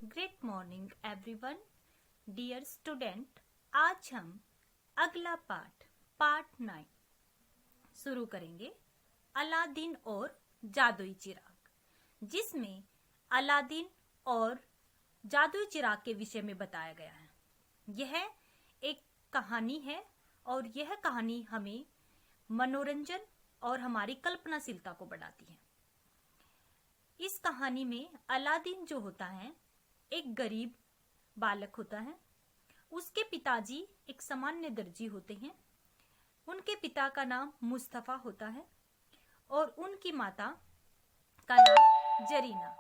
Great morning everyone dear student. आज हम अगला पार्ट 9 शुरू करेंगे, अलादीन और जादुई चिराग, जिसमें अलादीन और जादुई चिराग के विषय में बताया गया है। यह एक कहानी है और यह कहानी हमें मनोरंजन और हमारी कल्पनाशीलता को बढ़ाती है। इस कहानी में अलादीन जो होता है एक गरीब बालक होता है। उसके पिताजी एक सामान्य दर्जी होते हैं। उनके पिता का नाम मुस्तफा होता है और उनकी माता का नाम जरीना।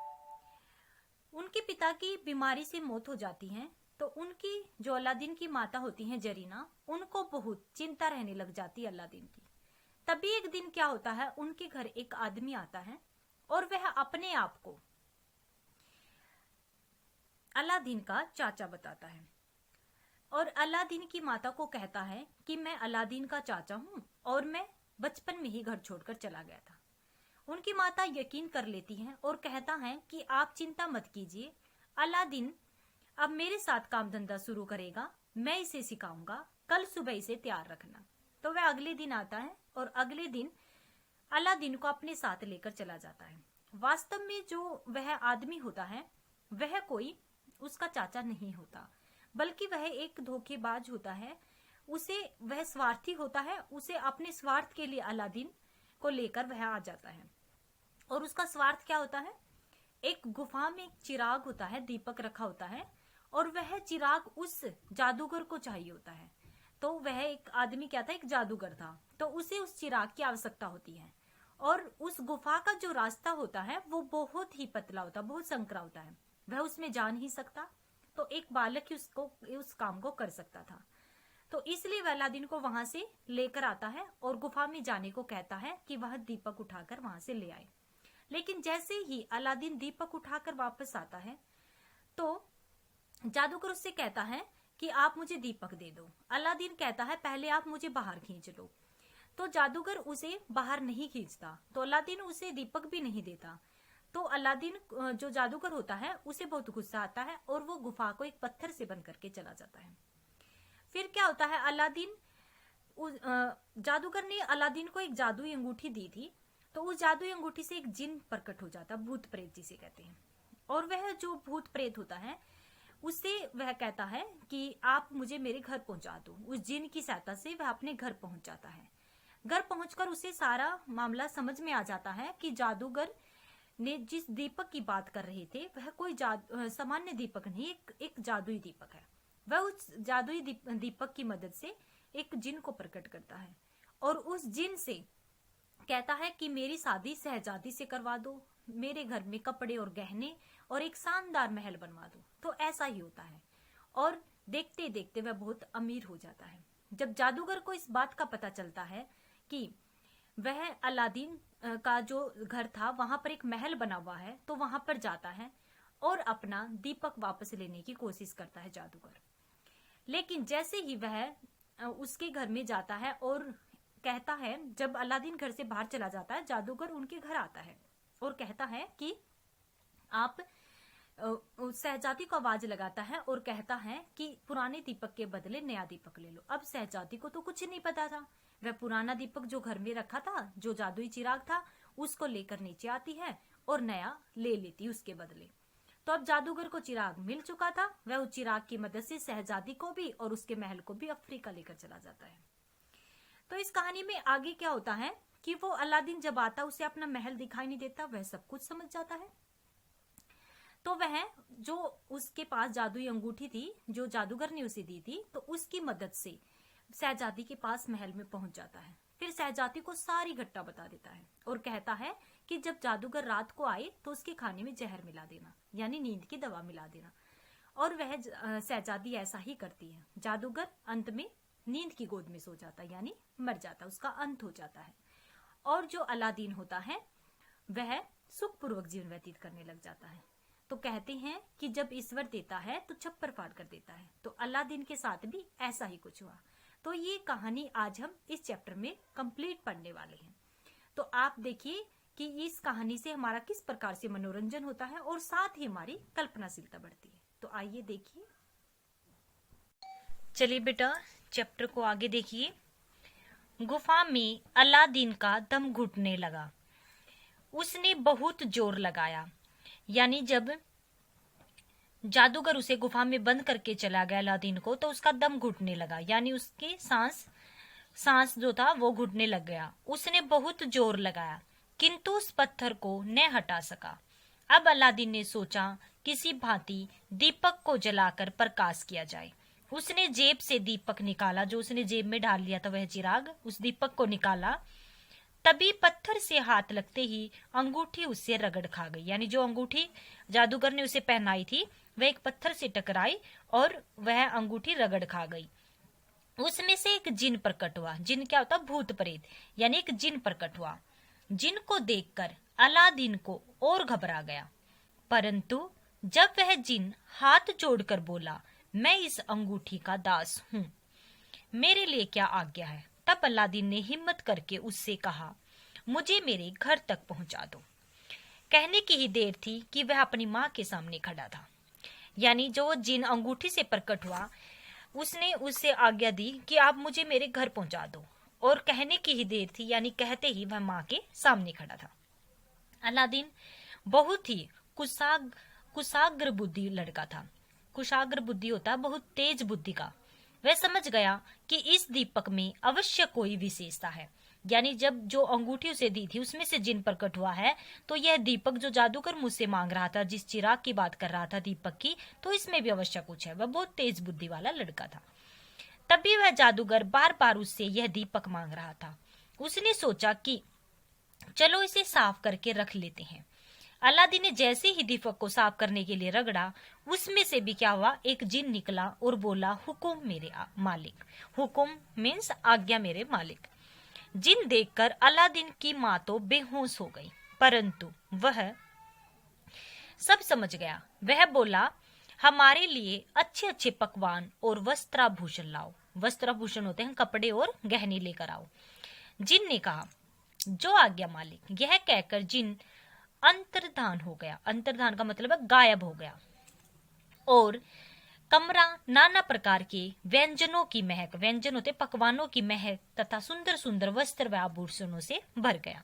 उनके पिता की बीमारी से मौत हो जाती है तो उनकी जो अलादीन की माता होती हैं जरीना, उनको बहुत चिंता रहने लग जाती है अलादीन की। तभी एक दिन क्या होता है, उनके घर एक आदमी आता है और वह अपने आप को अलादीन का चाचा बताता है और अलादीन की माता को कहता है कि मैं अलादीन का चाचा हूं और मैं बचपन में ही घर छोड़कर चला गया था। उनकी माता यकीन कर लेती है और कहता है कि आप चिंता मत कीजिए, अलादीन अब मेरे साथ काम धंधा शुरू करेगा, मैं इसे सिखाऊंगा, कल सुबह इसे तैयार रखना। तो वह अगले दिन आता है और अगले दिन अलादीन को अपने साथ लेकर चला जाता है। वास्तव में जो वह आदमी होता है वह कोई उसका चाचा नहीं होता, बल्कि वह एक धोखेबाज होता है। वह स्वार्थी होता है। उसे अपने स्वार्थ के लिए अलादीन को लेकर वह आ जाता है। और उसका स्वार्थ क्या होता है, एक गुफा में एक चिराग होता है, दीपक रखा होता है और वह चिराग उस जादूगर को चाहिए होता है। तो वह एक आदमी क्या था, एक जादूगर था, तो उसे उस चिराग की आवश्यकता होती है। और उस गुफा का जो रास्ता होता है वो बहुत ही पतला होता है, बहुत संकरा होता है, वह उसमें जा नहीं सकता। तो एक बालक ही उस काम को कर सकता था। तो इसलिए वह अलादीन को वहां से लेकर आता है और गुफा में जाने को कहता है कि वह दीपक उठाकर वहां से ले आए। लेकिन जैसे ही अलादीन दीपक उठाकर वापस आता है तो जादूगर उससे कहता है कि आप मुझे दीपक दे दो। अलादीन कहता है पहले आप मुझे बाहर खींच लो। तो जादूगर उसे बाहर नहीं खींचता, तो अलादीन उसे दीपक भी नहीं देता। तो अलादीन जो जादूगर होता है उसे बहुत गुस्सा आता है और वो गुफा को एक पत्थर से बंद करके चला जाता है। फिर क्या होता है, जादूगर ने अलादीन को एक जादुई अंगूठी दी थी। तो उस जादुई अंगूठी से एक जिन प्रकट हो जाता, भूत प्रेत जिसे कहते हैं। और वह जो भूत प्रेत होता है उससे वह कहता है कि आप मुझे मेरे घर पहुंचा दो। उस जिन की सहायता से वह अपने घर पहुंच जाता है। घर पहुंचकर उसे सारा मामला समझ में आ जाता है कि जादूगर ने जिस दीपक की बात कर रहे थे वह कोई सामान्य दीपक नहीं, एक जादुई दीपक है। वह उस जादुई दीपक की मदद से एक जिन को प्रकट करता है और उस जिन से कहता है कि मेरी शादी शहजादी से करवा दो, मेरे घर में कपड़े और गहने और एक शानदार महल बनवा दो। तो ऐसा ही होता है और देखते देखते वह बहुत अमीर हो जाता है। जब जादूगर को इस बात का पता चलता है कि वह अलादीन का जो घर था वहां पर एक महल बना हुआ है, तो वहां पर जाता है और अपना दीपक वापस लेने की कोशिश करता है जादूगर। लेकिन जैसे ही वह उसके घर में जाता है और कहता है, जब अलादीन घर से बाहर चला जाता है जादूगर उनके घर आता है और कहता है कि आप शहजादी को आवाज लगाता है और कहता है कि पुराने दीपक के बदले नया दीपक ले लो। अब शहजादी को तो कुछ नहीं पता था। वह पुराना दीपक जो घर में रखा था, जो जादुई चिराग था, उसको लेकर नीचे आती है और नया ले लेती उसके बदले। तो अब जादूगर को चिराग मिल चुका था। वह उस चिराग की मदद से शहजादी को भी और उसके महल को भी अफ्रीका लेकर चला जाता है। तो इस कहानी में आगे क्या होता है कि वो अलादीन जब आता उसे अपना महल दिखाई नहीं देता, वह सब कुछ समझ जाता है। तो वह जो उसके पास जादुई अंगूठी थी जो जादूगर ने उसे दी थी, तो उसकी मदद से शहजादी के पास महल में पहुंच जाता है। फिर शहजादी को सारी घटना बता देता है और कहता है कि जब जादूगर रात को आए तो उसके खाने में जहर मिला देना, यानी नींद की दवा मिला देना। और वह शहजादी ऐसा ही करती है। जादूगर अंत में नींद की गोद में सो जाता है, यानी मर जाता, उसका अंत हो जाता है। और जो अलादीन होता है वह सुखपूर्वक जीवन व्यतीत करने लग जाता है। तो कहते हैं कि जब ईश्वर देता है तो छप्पर फाड़ कर देता है, तो अलादीन के साथ भी ऐसा ही कुछ हुआ। तो ये कहानी आज हम इस चैप्टर में कंप्लीट पढ़ने वाले हैं। तो आप देखिए कि इस कहानी से हमारा किस प्रकार से मनोरंजन होता है और साथ ही हमारी कल्पनाशीलता बढ़ती है। तो आइए देखिए। चलिए बेटा, चैप्टर को आगे देखिए। गुफा में अलादीन का दम घुटने लगा। उसने बहुत जोर लगाया, यानी जब जादूगर उसे गुफा में बंद करके चला गया अलादीन को, तो उसका दम घुटने लगा, यानी उसकी सांस जो था वो घुटने लग गया। उसने बहुत जोर लगाया किंतु उस पत्थर को न हटा सका। अब अलादीन ने सोचा किसी भांति दीपक को जलाकर प्रकाश किया जाए। उसने जेब से दीपक निकाला, जो उसने जेब में डाल लिया था वह चिराग, उस दीपक को निकाला। तभी पत्थर से हाथ लगते ही अंगूठी उससे रगड़ खा गई, यानी जो अंगूठी जादूगर ने उसे पहनाई थी वह एक पत्थर से टकराई और वह अंगूठी रगड़ खा गई। उसमें से एक जिन प्रकट हुआ। जिन क्या होता? भूत प्रेत, यानी एक जिन प्रकट हुआ। जिन को देखकर अलादीन को और घबरा गया, परंतु जब वह जिन हाथ जोड़कर बोला, मैं इस अंगूठी का दास हूँ, मेरे लिए क्या आज्ञा है, तब अलादीन ने हिम्मत करके उससे कहा, मुझे मेरे घर तक पहुंचा दो। कहने की ही देर थी कि वह अपनी माँ के सामने खड़ा था, यानी जो जिन अंगूठी से प्रकट हुआ उसने उससे आज्ञा दी कि आप मुझे मेरे घर पहुंचा दो, और कहने की ही देर थी, यानी कहते ही वह माँ के सामने खड़ा था। अलादीन बहुत ही कुशाग्र बुद्धि लड़का था। कुशाग्र बुद्धि होता है बहुत तेज बुद्धि का। वह समझ गया कि इस दीपक में अवश्य कोई विशेषता है, यानी जब जो अंगूठी उसे दी थी उसमें से जिन प्रकट हुआ है, तो यह दीपक जो जादूगर मुझसे मांग रहा था, जिस चिराग की बात कर रहा था दीपक की, तो इसमें भी अवश्य कुछ है। वह बहुत तेज बुद्धि वाला लड़का था। तभी वह जादूगर बार बार उससे यह दीपक मांग रहा था। उसने सोचा कि चलो इसे साफ करके रख लेते हैं। अलादीन ने जैसे ही दीपक को साफ करने के लिए रगड़ा, उसमें से भी क्या हुआ, एक जिन निकला और बोला, हुकुम मेरे मालिक। हुकुम मीन्स आज्ञा मेरे मालिक। जिन देखकर अलादीन की माँ तो बेहोश हो गई, परंतु वह सब समझ गया। वह बोला, हमारे लिए अच्छे अच्छे पकवान और वस्त्राभूषण लाओ। वस्त्राभूषण होते हैं कपड़े और गहने, लेकर आओ। जिन ने कहा, जो आज्ञा मालिक। यह कहकर जिन अंतर्धान हो गया। अंतर्धान का मतलब है गायब हो गया, और कमरा नाना प्रकार के व्यंजनों की महक, व्यंजन होते पकवानों की महक तथा सुंदर सुंदर वस्त्र व आभूषणों से भर गया।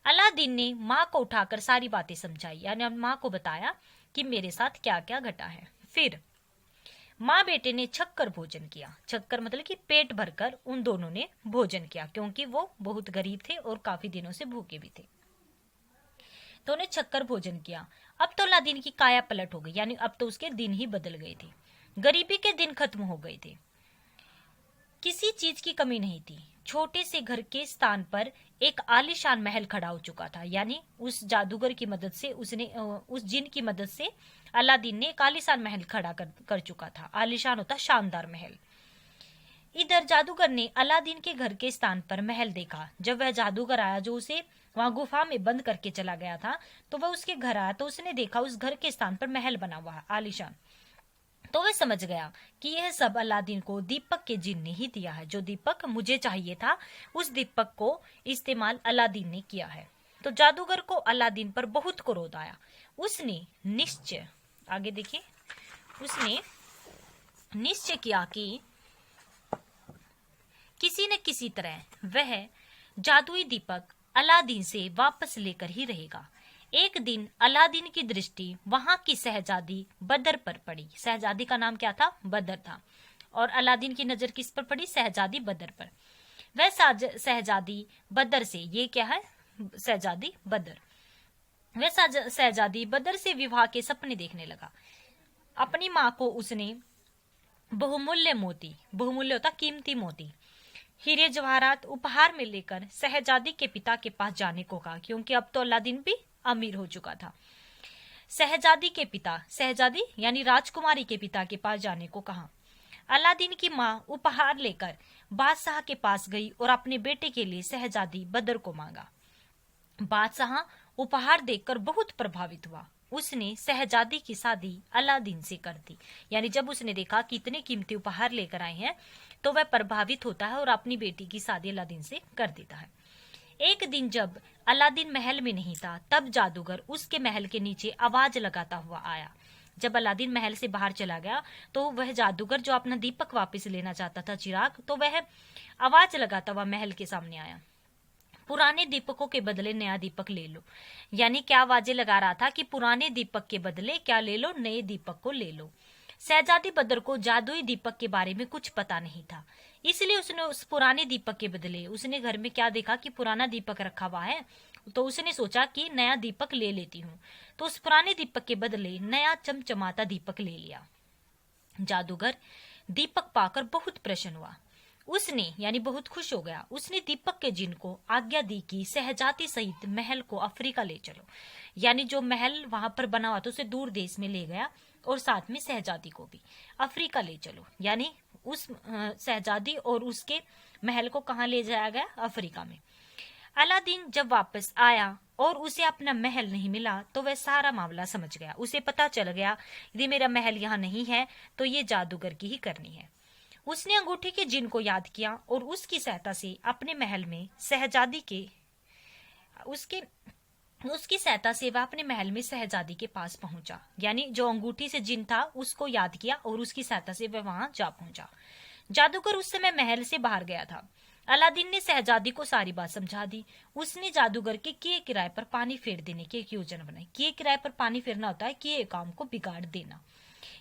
अलादीन ने माँ को उठाकर सारी बातें समझाई, यानी माँ को बताया कि मेरे साथ क्या क्या घटा है। फिर माँ बेटे ने छक्कर भोजन किया। छक्कर मतलब कि पेट भरकर उन दोनों ने भोजन किया, क्योंकि वो बहुत गरीब थे और काफी दिनों से भूखे भी थे, तो उन्हें छक्कर भोजन किया। अब तो अलादीन की काया पलट हो गई, यानी अब तो उसके दिन ही बदल गए थे। गरीबी के दिन खत्म हो गए थे, किसी चीज की कमी नहीं थी। छोटे से घर के स्थान पर एक आलीशान महल खड़ा हो चुका था, यानी उस जादूगर की मदद से उस जिन की मदद से अलादीन ने एक आलीशान महल खड़ा कर चुका था। आलीशान होता शानदार महल। इधर जादूगर ने अलादीन के घर के स्थान पर महल देखा। जब वह जादूगर आया जो उसे वहां गुफा में बंद करके चला गया था, तो वह उसके घर आया तो उसने देखा उस घर के स्थान पर महल बना हुआ है आलीशान। तो वह समझ गया कि यह सब अलादीन को दीपक के जिन ने ही दिया है। जो दीपक मुझे चाहिए था, उस दीपक को इस्तेमाल अलादीन ने किया है। तो जादूगर को अलादीन पर बहुत क्रोध आया। उसने निश्चय, आगे देखिए, उसने निश्चय किया कि किसी न किसी तरह वह जादुई दीपक अलादीन से वापस लेकर ही रहेगा। एक दिन अलादीन की दृष्टि वहां की शहजादी बदर पर पड़ी। शहजादी का नाम क्या था? बदर था। और अलादीन की नजर किस पर पड़ी? शहजादी बदर पर। वह शहजादी बदर से, ये क्या है? शहजादी बदर। वह शहजादी बदर से विवाह के सपने देखने लगा। अपनी माँ को उसने बहुमूल्य मोती, बहुमूल्य होता कीमती मोती, हीरे जवाहरात उपहार में लेकर शहजादी के पिता के पास जाने को कहा, क्योंकि अब तो अलादीन भी अमीर हो चुका था। शहजादी के पिता, शहजादी यानी राजकुमारी के पिता के पास जाने को कहा। अलादीन की माँ उपहार लेकर बादशाह के पास गई और अपने बेटे के लिए शहजादी बदर को मांगा। बादशाह उपहार देखकर बहुत प्रभावित हुआ। उसने शहजादी की शादी अलादीन से कर दी। यानी जब उसने देखा कि इतने कीमती उपहार लेकर आए हैं, तो वह प्रभावित होता है और अपनी बेटी की शादी अलादीन से कर देता है। एक दिन जब अलादीन महल में नहीं था, तब जादूगर उसके महल के नीचे आवाज लगाता हुआ आया। जब अलादीन महल से बाहर चला गया तो वह जादूगर जो अपना दीपक वापस लेना चाहता था, चिराग, तो वह आवाज लगाता हुआ महल के सामने आया, पुराने दीपकों के बदले नया दीपक ले लो। यानी क्या आवाजें लगा रहा था कि पुराने दीपक के बदले क्या ले लो, नए दीपक को ले लो। शहजादी बदर को जादुई दीपक के बारे में कुछ पता नहीं था, इसलिए उसने उस पुराने दीपक के बदले, उसने घर में क्या देखा कि पुराना दीपक रखा हुआ है, तो उसने सोचा कि नया दीपक ले लेती हूँ। तो उस पुराने दीपक के बदले नया चमचमाता दीपक ले लिया। जादूगर दीपक पाकर बहुत प्रसन्न हुआ, उसने यानी बहुत खुश हो गया। उसने दीपक के जिन को आज्ञा दी कि शहजादी सहित महल को अफ्रीका ले चलो। यानी जो महल वहां पर बना हुआ था उसे दूर देश में ले गया और साथ में शहजादी को भी अफ्रीका ले चलो। यानी उस शहजादी और उसके महल को कहाँ ले जाया गया, अफ्रीका में। अलादीन जब वापस आया और उसे अपना महल नहीं मिला तो वह सारा मामला समझ गया। उसे पता चल गया यदि मेरा महल यहाँ नहीं है तो ये जादूगर की ही करनी है। उसने अंगूठी के जिन को याद किया और उसकी सहायता से अपने महल में शहजादी के उसकी सहायता से वह अपने महल में शहजादी के पास पहुंचा। यानी जो अंगूठी से जिन था उसको याद किया और उसकी सहायता से वह वहां जा पहुंचा। जादूगर उस समय महल से बाहर गया था। अलादीन ने शहजादी को सारी बात समझा दी। उसने जादूगर के किए किराए पर पानी फेर देने की एक योजना बनाई। किए किराए पर पानी फेरना होता है किए काम को बिगाड़ देना।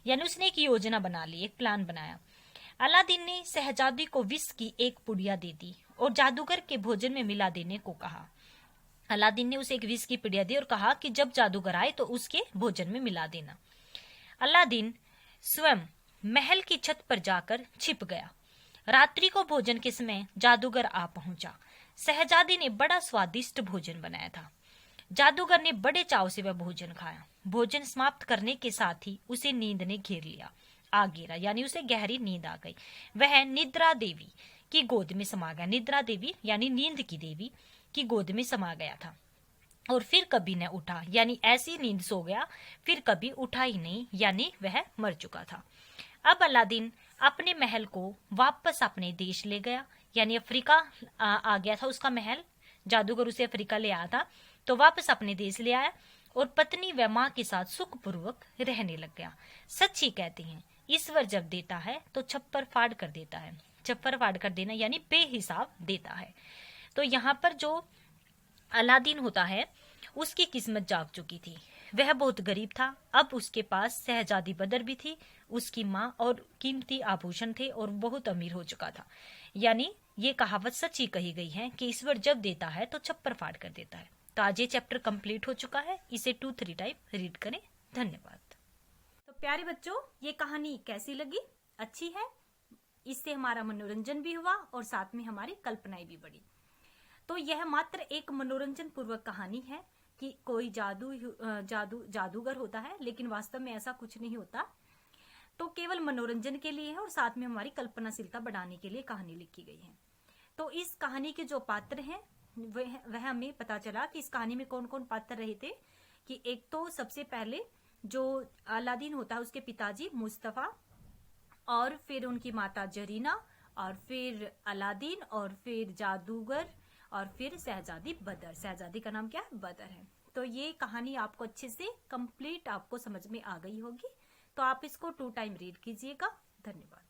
यानी उसने एक योजना बना ली, एक प्लान बनाया। अलादीन ने शहजादी को विष की एक पुड़िया दे दी और जादूगर के भोजन में मिला देने को कहा। अलादीन ने उसे एक विष की पुड़िया दी और कहा कि जब जादूगर आए तो उसके भोजन में मिला देना। अलादीन स्वयं महल की छत पर जाकर छिप गया। रात्रि को भोजन के समय जादूगर आ पहुंचा। शहजादी ने बड़ा स्वादिष्ट भोजन बनाया था। जादूगर ने बड़े चाव से वह भोजन खाया। भोजन समाप्त करने के साथ ही उसे नींद ने घेर लिया, आ गिरा, यानी उसे गहरी नींद आ गई। वह निद्रा देवी की गोद में समा गया। निद्रा देवी यानी नींद की देवी की गोद में समा गया था और फिर कभी न उठा। यानी ऐसी नींद सो गया, फिर कभी उठा ही नहीं, यानी वह मर चुका था। अब अलादीन अपने महल को वापस अपने देश ले गया। यानी अफ्रीका आ गया था उसका महल। जादूगर उसे अफ्रीका ले आया था तो वापस अपने देश ले आया और पत्नी व माँ के साथ सुखपूर्वक रहने लग गया। सच ही कहते हैं, ईश्वर जब देता है तो छप्पर फाड़ कर देता है। छप्पर फाड़ कर देना यानी बेहिसाब देता है। तो यहाँ पर जो अलादीन होता है उसकी किस्मत जाग चुकी थी। वह बहुत गरीब था। अब उसके पास शहजादी बदर भी थी, उसकी माँ और कीमती आभूषण थे और बहुत अमीर हो चुका था। यानी ये कहावत सच ही कही गई है कि ईश्वर जब देता है तो छप्पर फाड़ कर देता है। तो आज ये चैप्टर कंप्लीट हो चुका है। इसे 2-3 टाइम रीड करें। धन्यवाद। तो प्यारे बच्चों, ये कहानी कैसी लगी? अच्छी है? इससे हमारा मनोरंजन भी हुआ और साथ में हमारी कल्पनाएं भी बढ़ी। तो यह मात्र एक मनोरंजन पूर्वक कहानी है कि कोई जादूगर होता है, लेकिन वास्तव में ऐसा कुछ नहीं होता। तो केवल मनोरंजन के लिए है और साथ में हमारी कल्पनाशीलता बढ़ाने के लिए कहानी लिखी गई है। तो इस कहानी के जो पात्र हैं वह हमें पता चला कि इस कहानी में कौन कौन पात्र रहे थे। कि एक तो सबसे पहले जो अलादीन होता है उसके पिताजी मुस्तफा, और फिर उनकी माता जरीना, और फिर अलादीन, और फिर जादूगर, और फिर शहजादी बदर। शहजादी का नाम क्या है? बदर है। तो ये कहानी आपको अच्छे से कंप्लीट आपको समझ में आ गई होगी। तो आप इसको 2 टाइम रीड कीजिएगा। धन्यवाद।